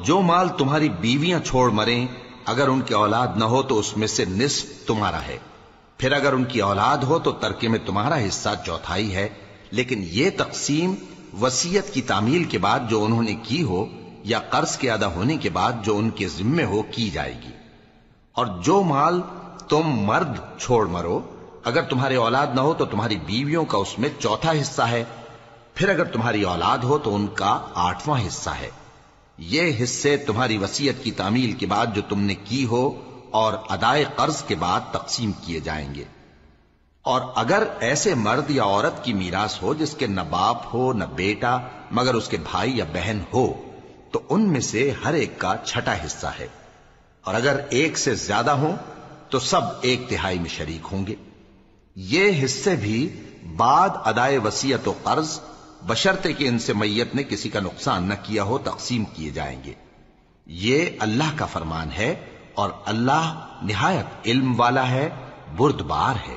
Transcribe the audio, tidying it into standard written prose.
جو مال تمہاری بیویاں چھوڑ مریں اگر ان کی اولاد نہ ہو تو اس میں سے نصف تمہارا ہے، پھر اگر ان کی اولاد ہو تو ترکے میں تمہارا حصہ چوتھائی ہے، لیکن یہ تقسیم وصیت کی تعمیل کے بعد جو انہوں نے کی ہو یا قرض کے ادا ہونے کے بعد جو ان کے ذمے ہو کی جائے گی۔ اور جو مال تم مرد چھوڑ مرو اگر تمہاری اولاد نہ ہو تو تمہاری بیویوں کا اس میں چوتھا حصہ ہے، پھر اگر تمہاری اولاد ہو تو ان کا 8واں حصہ ہے۔ یہ حصے تمہاری وصیت کی تعمیل کے بعد جو تم نے کی ہو اور ادائے قرض کے بعد تقسیم کیے جائیں گے۔ اور اگر ایسے مرد یا عورت کی میراث ہو جس کے نہ باپ ہو نہ بیٹا مگر اس کے بھائی یا بہن ہو تو ان میں سے ہر ایک کا چھٹا حصہ ہے، اور اگر ایک سے زیادہ ہوں تو سب 1/3 میں شریک ہوں گے۔ یہ حصے بھی بعد ادائے وصیت و قرض بشرطے کہ ان سے میت نے کسی کا نقصان نہ کیا ہو تقسیم کیے جائیں گے۔ یہ اللہ کا فرمان ہے اور اللہ نہایت علم والا ہے، بردبار ہے۔